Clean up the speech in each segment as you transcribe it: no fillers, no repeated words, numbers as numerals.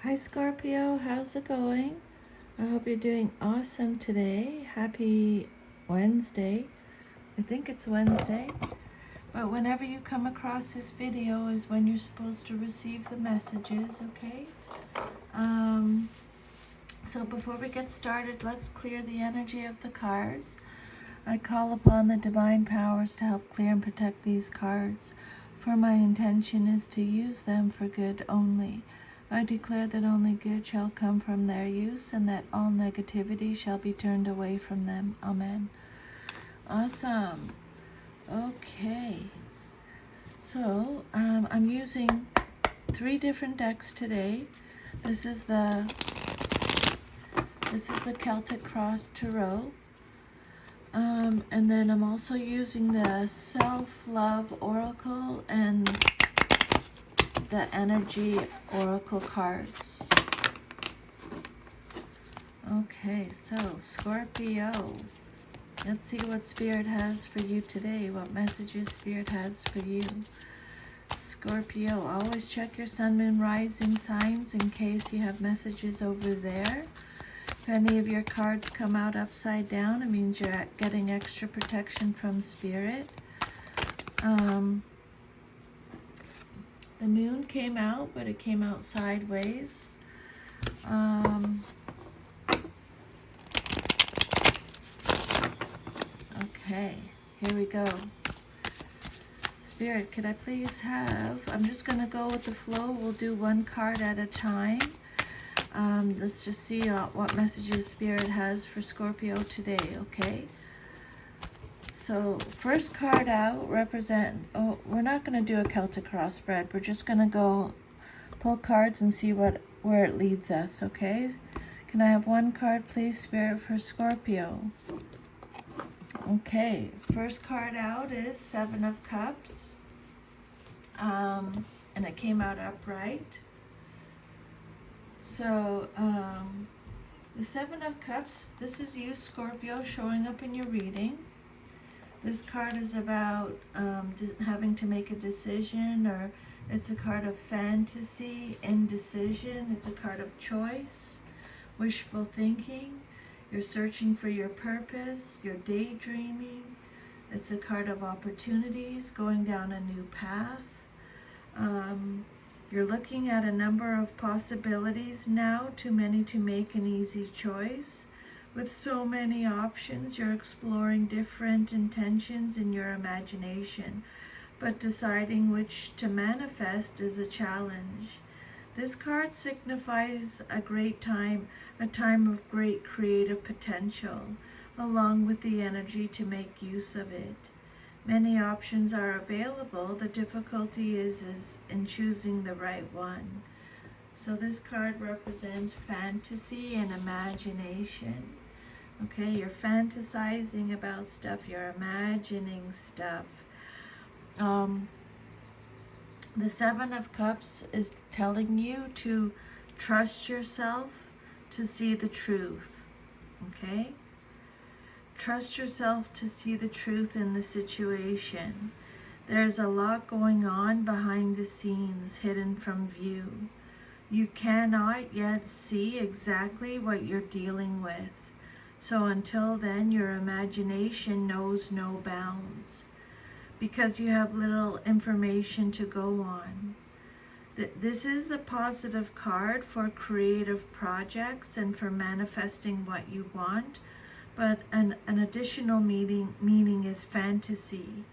Hi Scorpio, how's it going? I hope you're doing awesome today. Happy Wednesday. I think it's Wednesday. But whenever you come across this video is when you're supposed to receive the messages, okay? So before we get started, let's clear the energy of the cards. I call upon the divine powers to help clear and protect these cards, for my intention is to use them for good only. I declare that only good shall come from their use, and that all negativity shall be turned away from them. Amen. Awesome. Okay. So, I'm using 3 different decks today. This is the Celtic Cross Tarot. And then I'm also using the Self-Love Oracle and the Energy Oracle cards. Okay, so Scorpio, let's see what Spirit has for you today, what messages Spirit has for you. Scorpio, always check your sun, moon, rising signs in case you have messages over there. If any of your cards come out upside down, it means you're getting extra protection from Spirit. The moon came out, but it came out sideways. Okay, here we go. Spirit, could I please have, I'm just going to go with the flow. We'll do one card at a time. Let's just see what messages Spirit has for Scorpio today, okay? So, first card out represents, we're not going to do a Celtic cross spread. We're just going to go pull cards and see where it leads us, okay? Can I have one card, please, Spirit, for Scorpio? Okay, first card out is 7 of Cups. And it came out upright. So, the 7 of Cups, this is you, Scorpio, showing up in your reading. This card is about having to make a decision, or it's a card of fantasy, indecision. It's a card of choice, wishful thinking. You're searching for your purpose. You're daydreaming. It's a card of opportunities, going down a new path. You're looking at a number of possibilities now, too many to make an easy choice. With so many options, you're exploring different intentions in your imagination, but deciding which to manifest is a challenge. This card signifies a time of great creative potential, along with the energy to make use of it. Many options are available. The difficulty is in choosing the right one. So this card represents fantasy and imagination. Okay, you're fantasizing about stuff, you're imagining stuff. The 7 of Cups is telling you to trust yourself to see the truth. Okay? Trust yourself to see the truth in the situation. There's a lot going on behind the scenes, hidden from view. You cannot yet see exactly what you're dealing with. So until then, your imagination knows no bounds, because you have little information to go on. This is a positive card for creative projects and for manifesting what you want, but an additional meaning is fantasy.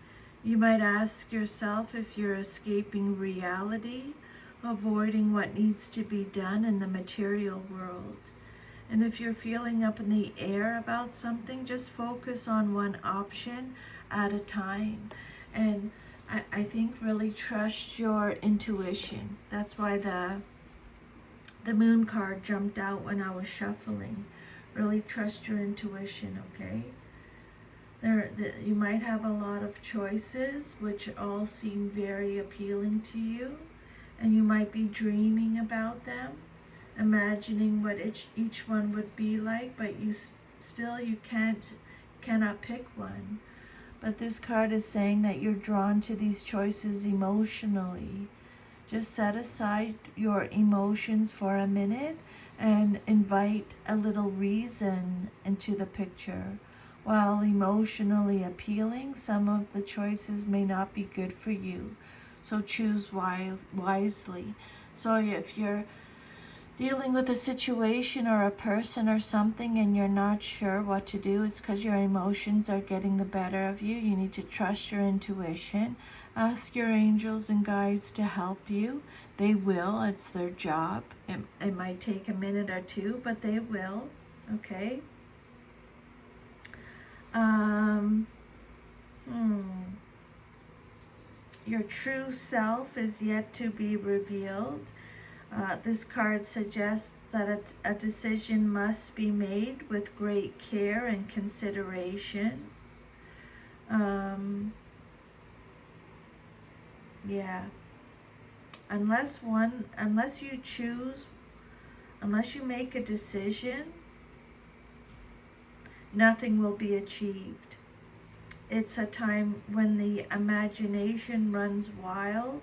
You might ask yourself if you're escaping reality, avoiding what needs to be done in the material world. And if you're feeling up in the air about something, just focus on one option at a time. And I think really trust your intuition. That's why the moon card jumped out when I was shuffling. Really trust your intuition, okay? You might have a lot of choices, which all seem very appealing to you. And you might be dreaming about them, imagining what each one would be like, but you cannot pick one. But this card is saying that you're drawn to these choices emotionally. Just set aside your emotions for a minute and invite a little reason into the picture. While emotionally appealing, some of the choices may not be good for you. So choose wisely. So if you're dealing with a situation or a person or something and you're not sure what to do, it's because your emotions are getting the better of you. You need to trust your intuition. Ask your angels and guides to help you. They will. It's their job. It might take a minute or two, but they will. Okay? Your true self is yet to be revealed. This card suggests that a decision must be made with great care and consideration. Yeah. Unless you make a decision, nothing will be achieved. It's a time when the imagination runs wild,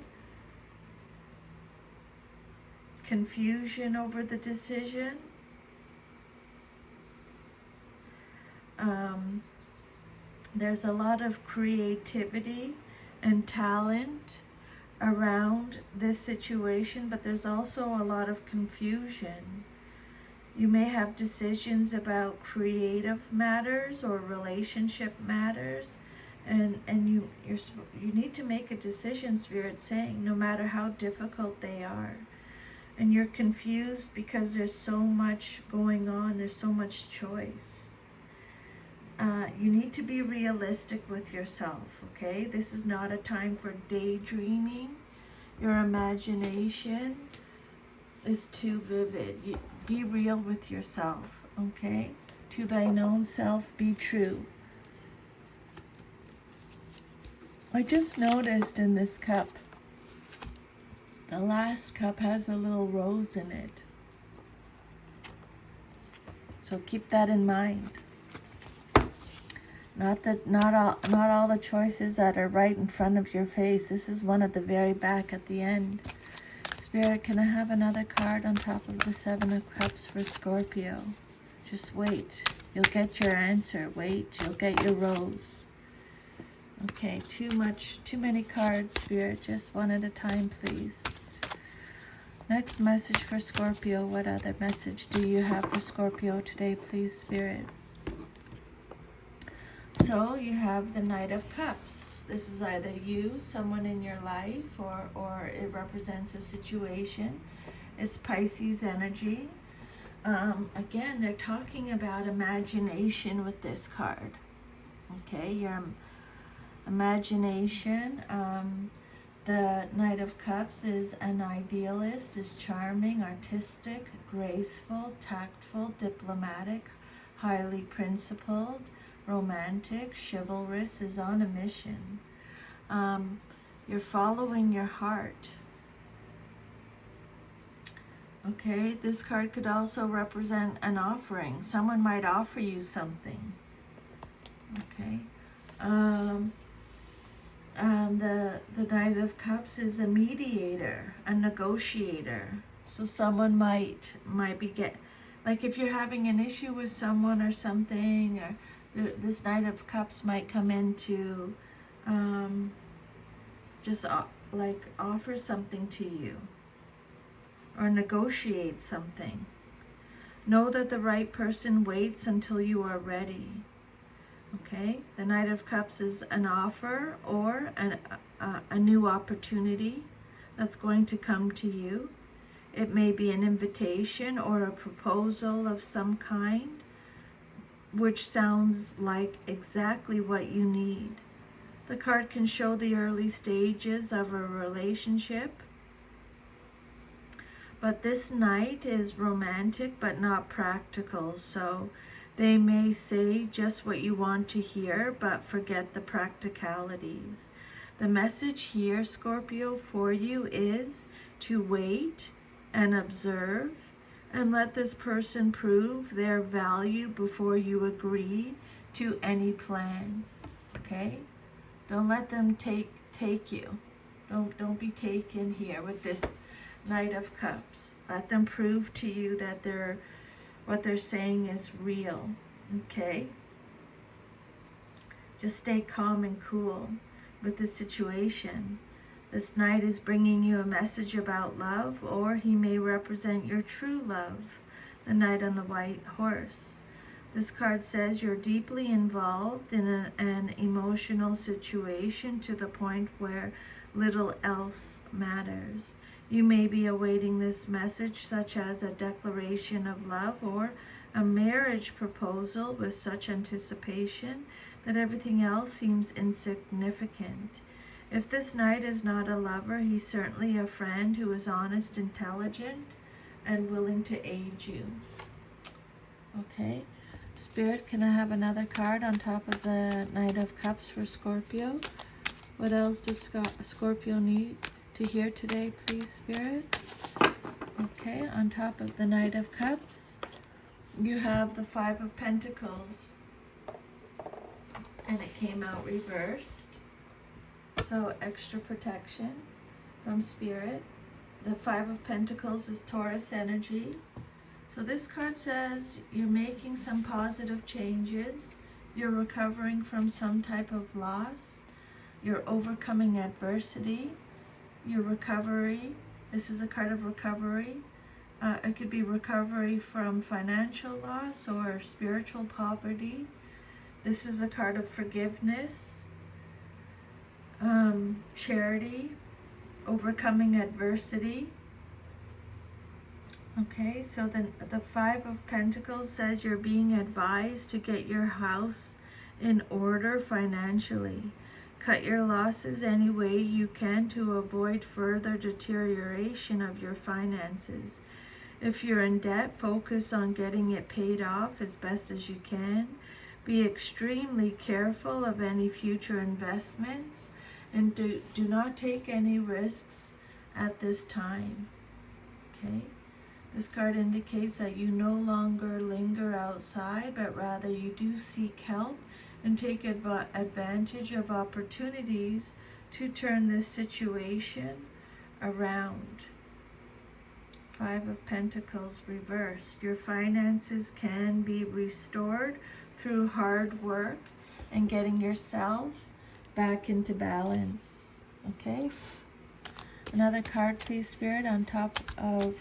confusion over the decision. There's a lot of creativity and talent around this situation, but there's also a lot of confusion. You may have decisions about creative matters or relationship matters, and you need to make a decision, Spirit's saying, no matter how difficult they are. And you're confused because there's so much going on, there's so much choice. You need to be realistic with yourself, okay? This is not a time for daydreaming. Your imagination is too vivid. Be real with yourself, okay? To thine own self be true. I just noticed in this cup, the last cup has a little rose in it. So keep that in mind. Not all the choices that are right in front of your face. This is one at the very back at the end. Spirit, can I have another card on top of the Seven of Cups for Scorpio? Just wait. You'll get your answer. Wait. You'll get your rose. Okay, too many cards, Spirit. Just one at a time, please. Next message for Scorpio. What other message do you have for Scorpio today, please, Spirit? So you have the Knight of Cups. This is either you, someone in your life, or it represents a situation. It's Pisces energy. Again, they're talking about imagination with this card. Okay, your imagination. The Knight of Cups is an idealist, is charming, artistic, graceful, tactful, diplomatic, highly principled, romantic, chivalrous, is on a mission. You're following your heart. Okay, this card could also represent an offering. Someone might offer you something. Okay. The Knight of Cups is a mediator, a negotiator. So someone might be like if you're having an issue with someone or something, or this Knight of Cups might come in to just like offer something to you or negotiate something. Know that the right person waits until you are ready. Okay, the Knight of Cups is an offer or a new opportunity that's going to come to you. It may be an invitation or a proposal of some kind, which sounds like exactly what you need. The card can show the early stages of a relationship. But this knight is romantic but not practical, so they may say just what you want to hear, but forget the practicalities. The message here, Scorpio, for you is to wait and observe and let this person prove their value before you agree to any plan. Okay? Don't let them take you. Don't be taken here with this Knight of Cups. Let them prove to you that what they're saying is real. Okay? Just stay calm and cool with the situation. This Knight is bringing you a message about love, or he may represent your true love, the Knight on the white horse. This card says you're deeply involved in an emotional situation to the point where little else matters. You may be awaiting this message, such as a declaration of love or a marriage proposal, with such anticipation that everything else seems insignificant. If this Knight is not a lover, he's certainly a friend who is honest, intelligent, and willing to aid you. Okay? Spirit, can I have another card on top of the Knight of Cups for Scorpio? What else does Scorpio need to hear today, please, Spirit? Okay, on top of the Knight of Cups, you have the Five of Pentacles. And it came out reversed. So extra protection from Spirit. The Five of Pentacles is Taurus energy. So this card says you're making some positive changes. You're recovering from some type of loss. You're overcoming adversity. Your recovery. This is a card of recovery. It could be recovery from financial loss or spiritual poverty. This is a card of forgiveness, charity, overcoming adversity. Okay, so the Five of Pentacles says you're being advised to get your house in order financially. Cut your losses any way you can to avoid further deterioration of your finances. If you're in debt, focus on getting it paid off as best as you can. Be extremely careful of any future investments, and do not take any risks at this time. Okay? This card indicates that you no longer linger outside, but rather you do seek help and take advantage of opportunities to turn this situation around. Five of Pentacles reversed. Your finances can be restored through hard work and getting yourself back into balance. Okay? Another card, please, Spirit, on top of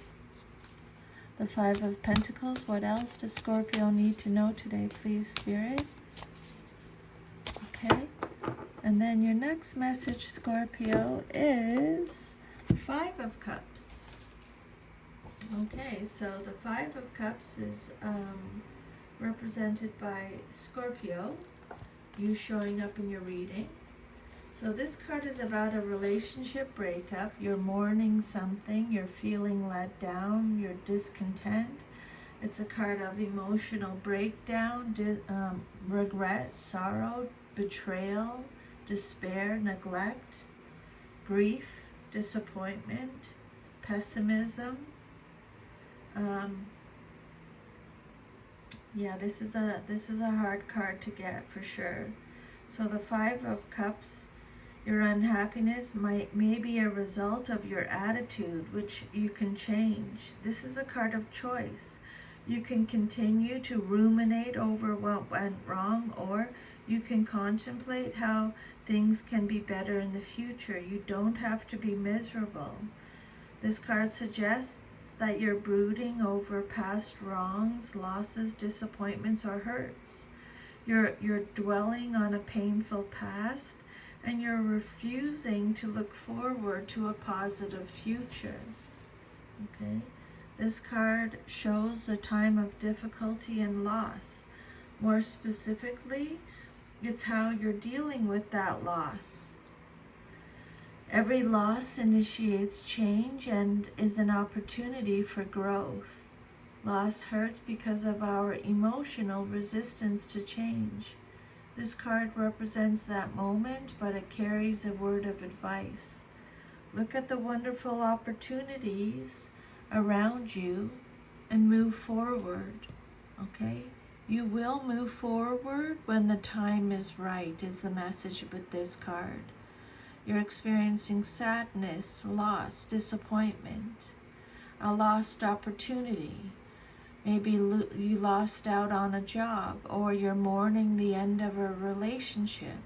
the Five of Pentacles. What else does Scorpio need to know today, please, Spirit? Okay? And then your next message, Scorpio, is Five of Cups. Okay, so the Five of Cups is represented by Scorpio, you showing up in your reading. So this card is about a relationship breakup. You're mourning something, you're feeling let down, you're discontent. It's a card of emotional breakdown, regret, sorrow, betrayal, despair, neglect, grief, disappointment, pessimism. Yeah, this is a hard card to get for sure. So the Five of Cups, your unhappiness may be a result of your attitude, which you can change. This is a card of choice. You can continue to ruminate over what went wrong, or you can contemplate how things can be better in the future. You don't have to be miserable. This card suggests that you're brooding over past wrongs, losses, disappointments, or hurts. You're dwelling on a painful past, and you're refusing to look forward to a positive future. Okay? This card shows a time of difficulty and loss. More specifically, it's how you're dealing with that loss. Every loss initiates change and is an opportunity for growth. Loss hurts because of our emotional resistance to change. This card represents that moment, but it carries a word of advice. Look at the wonderful opportunities around you and move forward. Okay? You will move forward when the time is right, is the message with this card. You're experiencing sadness, loss, disappointment, a lost opportunity. Maybe you lost out on a job, or you're mourning the end of a relationship.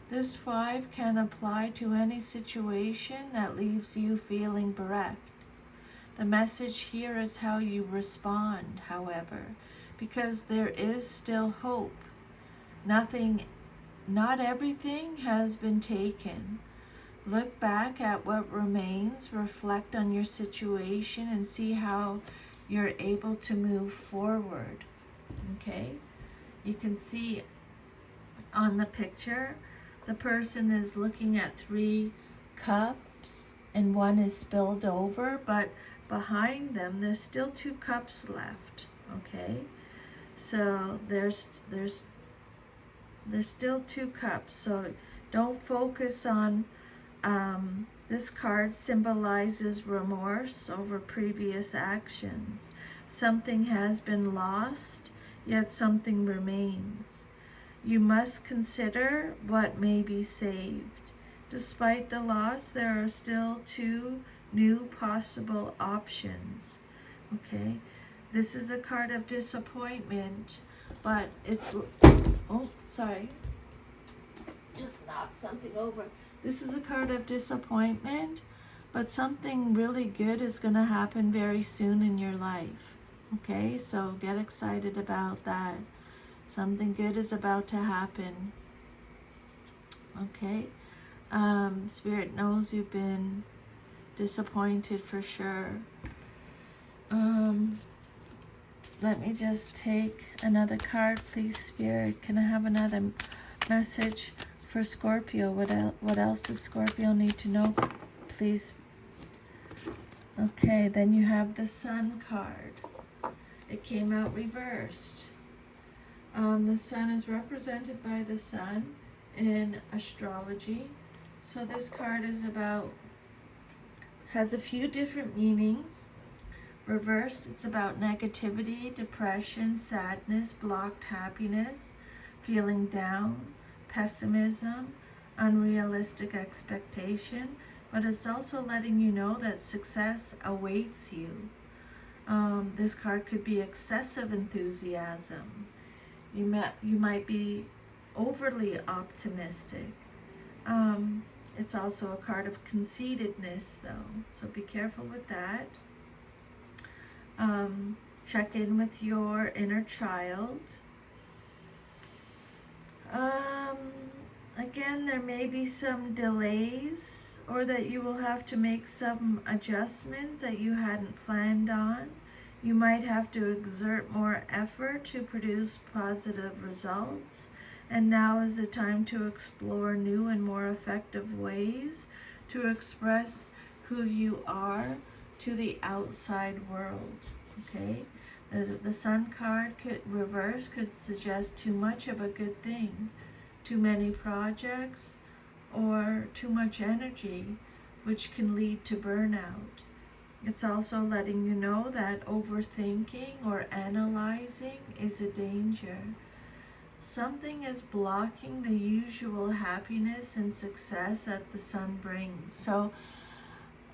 This 5 can apply to any situation that leaves you feeling bereft. The message here is how you respond, however, because there is still hope. Not everything has been taken. Look back at what remains, reflect on your situation, and see how you're able to move forward. Okay? You can see on the picture, the person is looking at 3 cups and one is spilled over, but behind them there's still 2 cups left. Okay? So there's still 2 cups. So don't focus on this card symbolizes remorse over previous actions. Something has been lost, yet something remains. You must consider what may be saved. Despite the loss, there are still 2 new possible options. Okay, this is a card of disappointment, but it's, oh, sorry, just knocked something over. This is a card of disappointment, but something really good is going to happen very soon in your life. Okay, so get excited about that. Something good is about to happen. Okay, Spirit knows you've been disappointed for sure. Let me just take another card, please, Spirit. Can I have another message for Scorpio? What else does Scorpio need to know, please? Okay, then you have the Sun card. It came out reversed. The Sun is represented by the Sun in astrology. So this card is has a few different meanings. Reversed, it's about negativity, depression, sadness, blocked happiness, feeling down, pessimism, unrealistic expectation, but it's also letting you know that success awaits you. This card could be excessive enthusiasm. You might be overly optimistic. It's also a card of conceitedness, though, so be careful with that. Check in with your inner child. Again, there may be some delays, or that you will have to make some adjustments that you hadn't planned on. You might have to exert more effort to produce positive results, and now is the time to explore new and more effective ways to express who you are to the outside world. Okay, the Sun card reverse could suggest too much of a good thing, too many projects, or too much energy, which can lead to burnout. It's also letting you know that overthinking or analyzing is a danger. Something is blocking the usual happiness and success that the Sun brings. So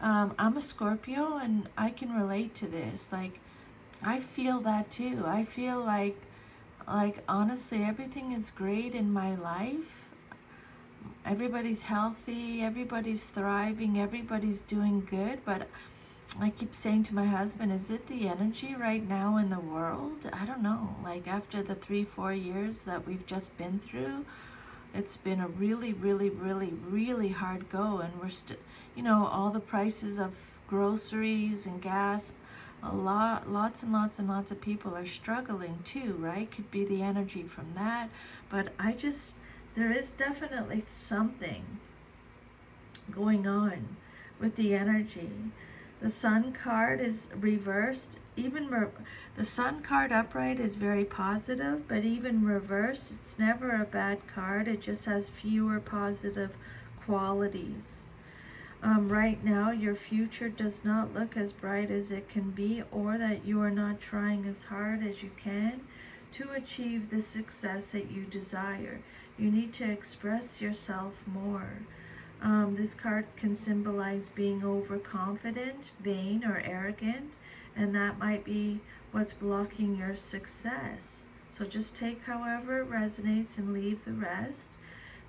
I'm a Scorpio, and I can relate to this. Like, I feel that too. I feel like honestly, everything is great in my life. Everybody's healthy, everybody's thriving, everybody's doing good, but I keep saying to my husband, is it the energy right now in the world? I don't know. Like, after the 3-4 years that we've just been through, it's been a really, really, really, really hard go, and we're still, all the prices of groceries and gas, lots and lots and lots of people are struggling too, right? Could be the energy from that, but there is definitely something going on with the energy. The Sun card is reversed. The Sun card upright is very positive, but even reversed, it's never a bad card. It just has fewer positive qualities. Right now, your future does not look as bright as it can be, or that you are not trying as hard as you can to achieve the success that you desire. You need to express yourself more. This card can symbolize being overconfident, vain, or arrogant, and that might be what's blocking your success. So just take however it resonates and leave the rest.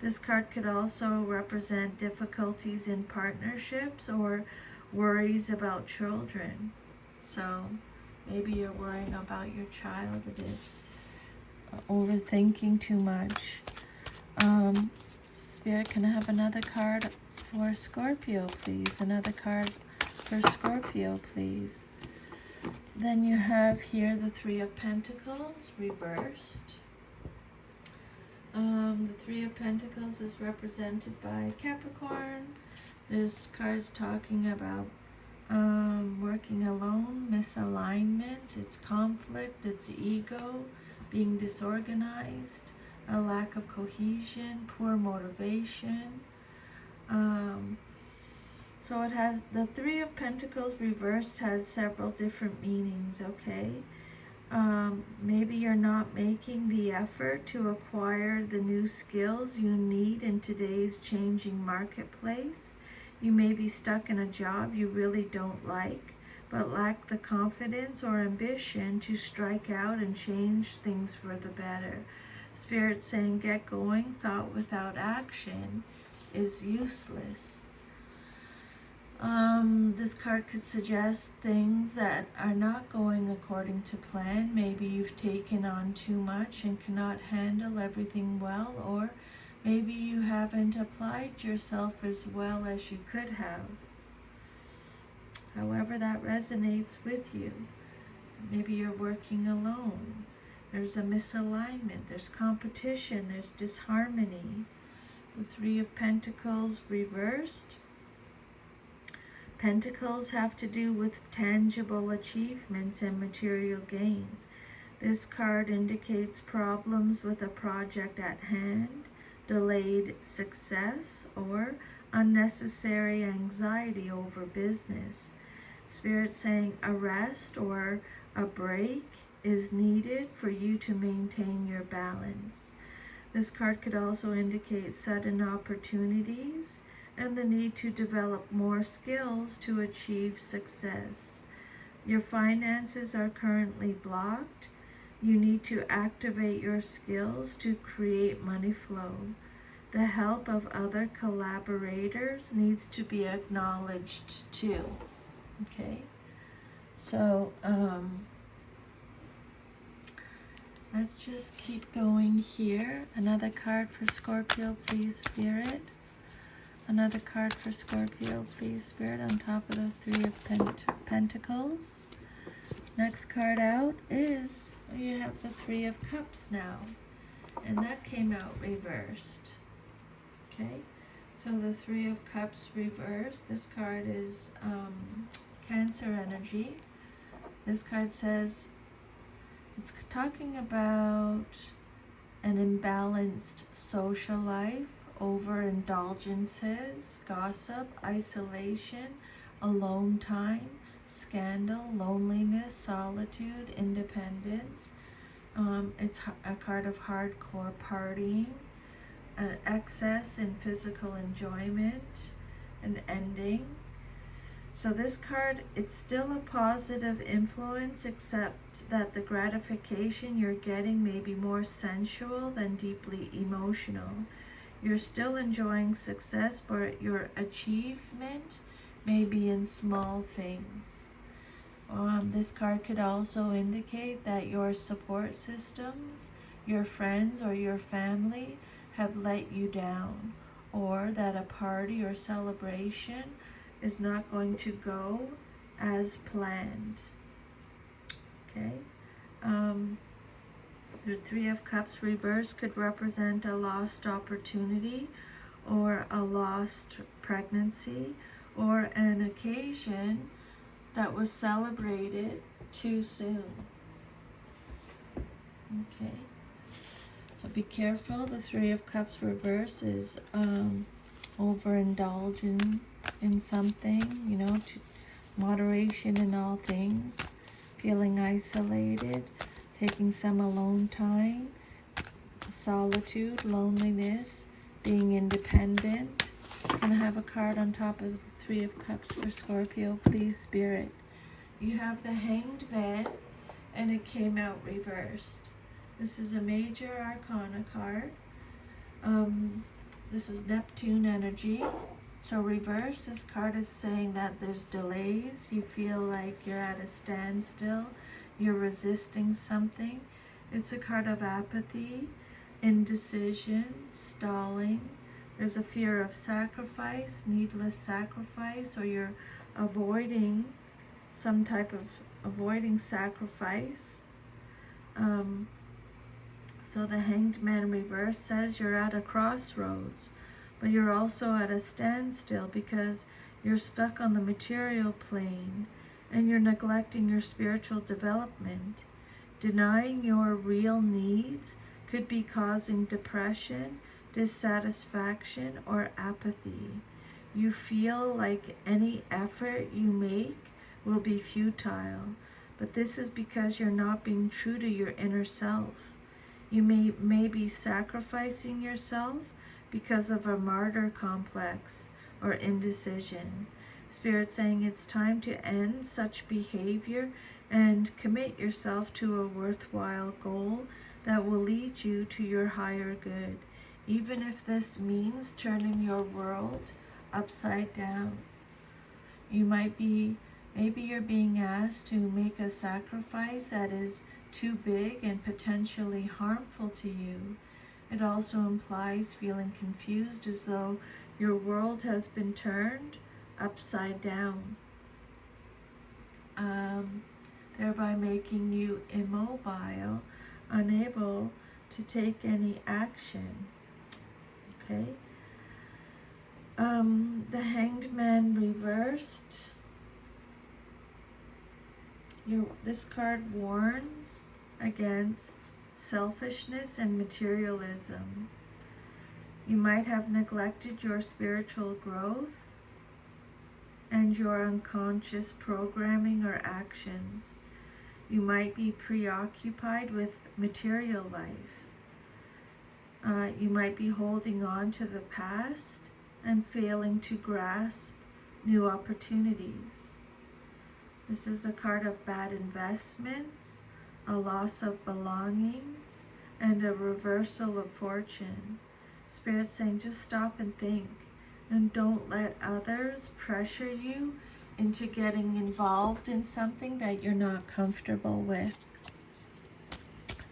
This card could also represent difficulties in partnerships or worries about children. So maybe you're worrying about your child a bit, overthinking too much. Spirit, can I have another card for Scorpio, please? Another card for Scorpio, please. Then you have here the Three of Pentacles reversed. The Three of Pentacles is represented by Capricorn. This card's talking about working alone, misalignment, it's conflict, it's ego, being disorganized, a lack of cohesion, poor motivation. So it has, the Three of Pentacles reversed has several different meanings, okay? Maybe you're not making the effort to acquire the new skills you need in today's changing marketplace. You may be stuck in a job you really don't like, but lack the confidence or ambition to strike out and change things for the better. Spirit saying get going, thought without action is useless. This card could suggest things that are not going according to plan. Maybe you've taken on too much and cannot handle everything well, or maybe you haven't applied yourself as well as you could have. However that resonates with you. Maybe you're working alone. There's a misalignment, there's competition, there's disharmony. The Three of Pentacles reversed. Pentacles have to do with tangible achievements and material gain. This card indicates problems with a project at hand, delayed success, or unnecessary anxiety over business. Spirit saying a rest or a break is needed for you to maintain your balance. This card could also indicate sudden opportunities and the need to develop more skills to achieve success. Your finances are currently blocked. You need to activate your skills to create money flow. The help of other collaborators needs to be acknowledged too. Okay, so let's just keep going here. Another card for Scorpio, please, Spirit. Another card for Scorpio, please, Spirit, on top of the Three of Pentacles. Next card out is, you have the Three of Cups now, and that came out reversed. Okay, so the Three of Cups reversed. This card is Cancer energy. This card says, it's talking about an imbalanced social life, overindulgences, gossip, isolation, alone time, scandal, loneliness, solitude, independence. It's a card of hardcore partying, an excess in physical enjoyment, an ending. So this card, it's still a positive influence, except that the gratification you're getting may be more sensual than deeply emotional. You're still enjoying success, but your achievement may be in small things. This card could also indicate that your support systems, your friends or your family have let you down, or that a party or celebration is not going to go as planned. Okay. The Three of Cups reversed could represent a lost opportunity or a lost pregnancy or an occasion that was celebrated too soon. Okay, so be careful. The Three of Cups reverse is overindulging in something, you know, to moderation in all things, feeling isolated, taking some alone time, solitude, loneliness, being independent. Can I have a card on top of the Three of Cups for Scorpio, please, Spirit? You have the Hanged Man, and it came out reversed. This is a major arcana card. This is Neptune energy. So reverse, this card is saying that there's delays. You feel like you're at a standstill. You're resisting something. It's a card of apathy, indecision, stalling. There's a fear of sacrifice, needless sacrifice, or you're avoiding some type of sacrifice. So the Hanged Man reverse says you're at a crossroads, but you're also at a standstill because you're stuck on the material plane and you're neglecting your spiritual development. Denying your real needs could be causing depression, dissatisfaction, or apathy. You feel like any effort you make will be futile, but this is because you're not being true to your inner self. You may be sacrificing yourself because of a martyr complex or indecision. Spirit saying it's time to end such behavior and commit yourself to a worthwhile goal that will lead you to your higher good, even if this means turning your world upside down. Maybe you're being asked to make a sacrifice that is too big and potentially harmful to you. It also implies feeling confused, as though your world has been turned upside down, thereby making you immobile, unable to take any action. Okay. The Hanged Man reversed. This card warns against selfishness and materialism. You might have neglected your spiritual growth and your unconscious programming or actions. You might be preoccupied with material life. You might be holding on to the past and failing to grasp new opportunities. This is a card of bad investments, a loss of belongings, and a reversal of fortune. Spirit saying just stop and think, and don't let others pressure you into getting involved in something that you're not comfortable with.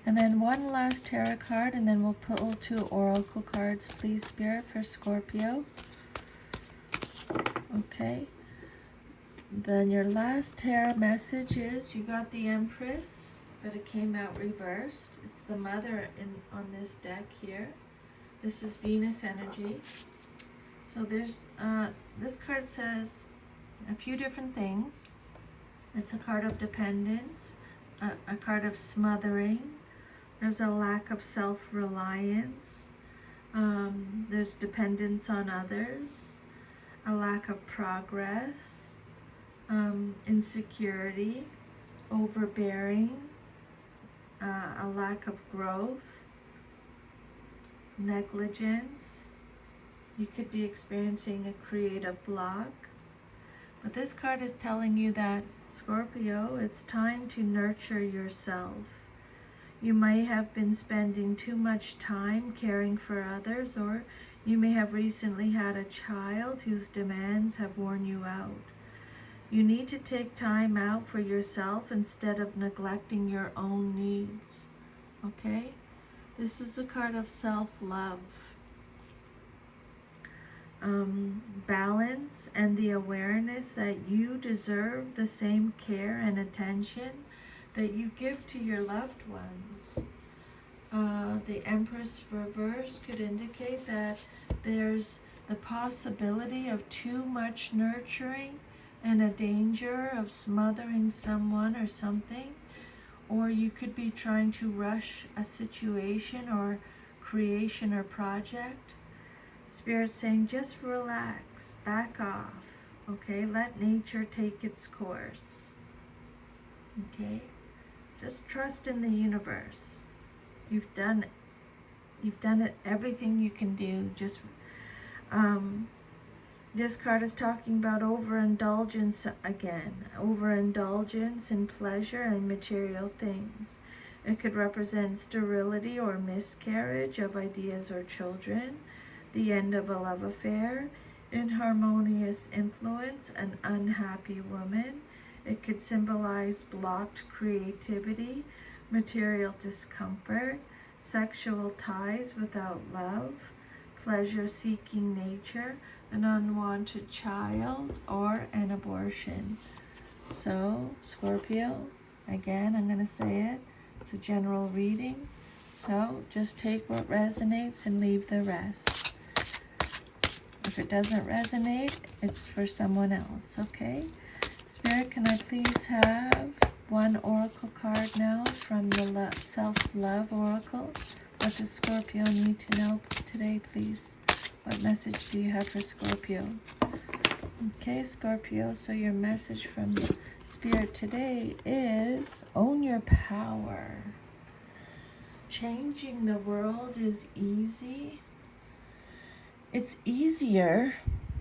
And then one last tarot card, and then we'll pull 2 oracle cards, please, Spirit, for Scorpio. Okay. Then your last tarot message is you got the Empress, but it came out reversed. It's the Mother on this deck here. This is Venus energy. So there's this card says a few different things. It's a card of dependence, a card of smothering. There's a lack of self-reliance. There's dependence on others, a lack of progress, insecurity, overbearing, a lack of growth, negligence. You could be experiencing a creative block. But this card is telling you that, Scorpio, it's time to nurture yourself. You may have been spending too much time caring for others, or you may have recently had a child whose demands have worn you out. You need to take time out for yourself instead of neglecting your own needs. Okay? This is a card of self-love. Balance and the awareness that you deserve the same care and attention that you give to your loved ones. The Empress reverse could indicate that there's the possibility of too much nurturing and a danger of smothering someone or something, or you could be trying to rush a situation or creation or project. Spirit saying just relax, back off, okay? Let nature take its course, okay? Just trust in the universe. You've done it, everything you can do. Just This card is talking about overindulgence again. Overindulgence in pleasure and material things. It could represent sterility or miscarriage of ideas or children, the end of a love affair, inharmonious influence, an unhappy woman. It could symbolize blocked creativity, material discomfort, sexual ties without love, pleasure-seeking nature, an unwanted child, or an abortion. So, Scorpio, again, I'm going to say it. It's a general reading. So, just take what resonates and leave the rest. If it doesn't resonate, it's for someone else, okay? Spirit, can I please have one oracle card now from the self-love oracle? What does Scorpio need to know today, please? What message do you have for Scorpio? Okay, Scorpio, so your message from the Spirit today is own your power. Changing the world is easy. It's easier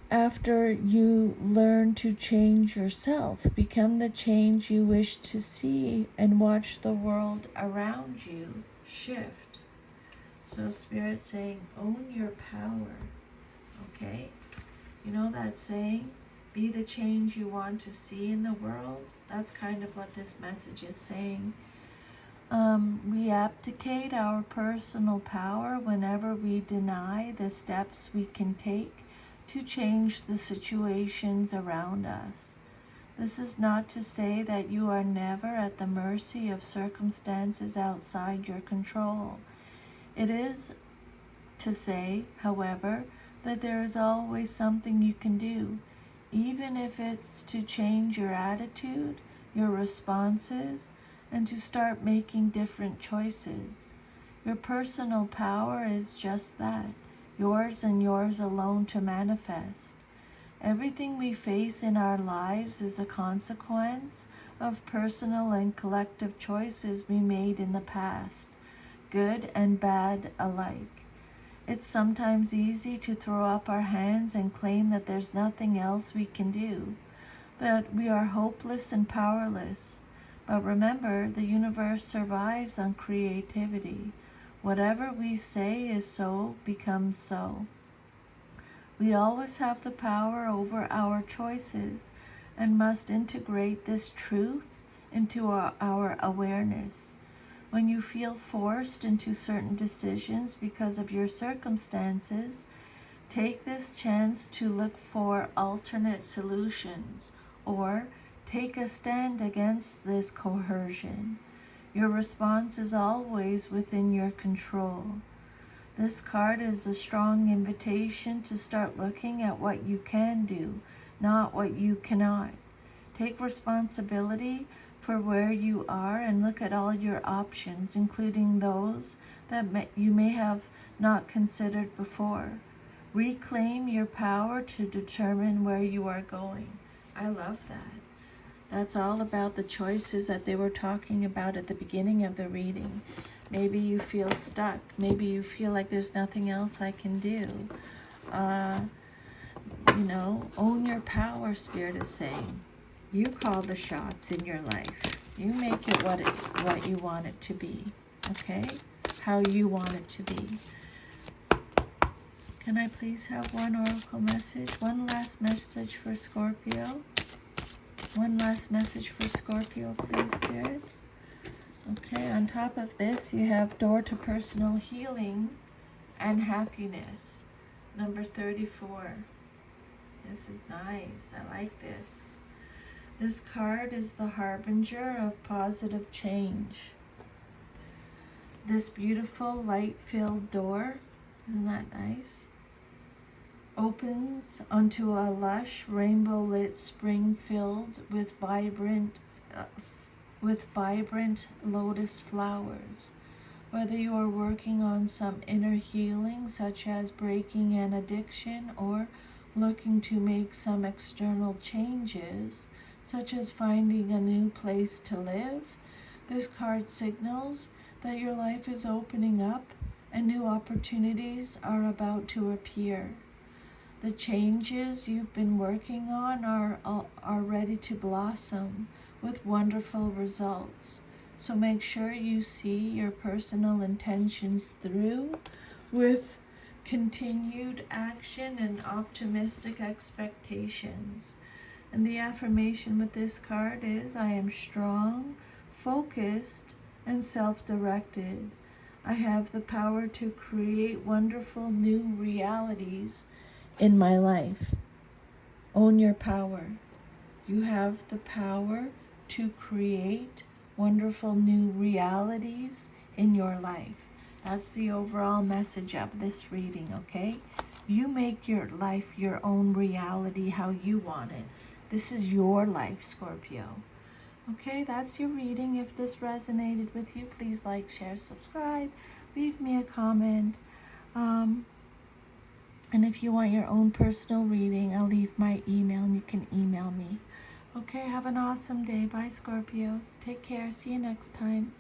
after you learn to change yourself. Become the change you wish to see and watch the world around you shift. So Spirit saying, own your power. Okay? You know that saying, be the change you want to see in the world? That's kind of what this message is saying. We abdicate our personal power whenever we deny the steps we can take to change the situations around us. This is not to say that you are never at the mercy of circumstances outside your control. It is to say, however, that there is always something you can do, even if it's to change your attitude, your responses, and to start making different choices. Your personal power is just that, yours and yours alone to manifest. Everything we face in our lives is a consequence of personal and collective choices we made in the past, good and bad alike. It's sometimes easy to throw up our hands and claim that there's nothing else we can do, that we are hopeless and powerless. But remember, the universe survives on creativity. Whatever we say is so becomes so. We always have the power over our choices and must integrate this truth into our awareness. When you feel forced into certain decisions because of your circumstances, take this chance to look for alternate solutions or take a stand against this coercion. Your response is always within your control. This card is a strong invitation to start looking at what you can do, not what you cannot. Take responsibility for where you are and look at all your options, including those that you may have not considered before. Reclaim your power to determine where you are going. I love that. That's all about the choices that they were talking about at the beginning of the reading. Maybe you feel stuck. Maybe you feel like there's nothing else I can do. Own your power, Spirit is saying. You call the shots in your life. You make it what you want it to be, okay? How you want it to be. Can I please have one oracle message? One last message for Scorpio. One last message for Scorpio, please, Spirit. Okay, on top of this, you have door to personal healing and happiness. Number 34. This is nice. I like this. This card is the harbinger of positive change. This beautiful light-filled door, isn't that nice? Opens onto a lush, rainbow-lit spring filled with vibrant lotus flowers. Whether you are working on some inner healing, such as breaking an addiction, or looking to make some external changes, such as finding a new place to live, this card signals that your life is opening up and new opportunities are about to appear. The changes you've been working on are ready to blossom with wonderful results. So make sure you see your personal intentions through with continued action and optimistic expectations. And the affirmation with this card is, I am strong, focused, and self-directed. I have the power to create wonderful new realities in my life. Own your power. You have the power to create wonderful new realities in your life. That's the overall message of this reading, okay? You make your life your own reality how you want it. This is your life, Scorpio. Okay, that's your reading. If this resonated with you, please like, share, subscribe. Leave me a comment. And if you want your own personal reading, I'll leave my email and you can email me. Okay, have an awesome day. Bye, Scorpio. Take care. See you next time.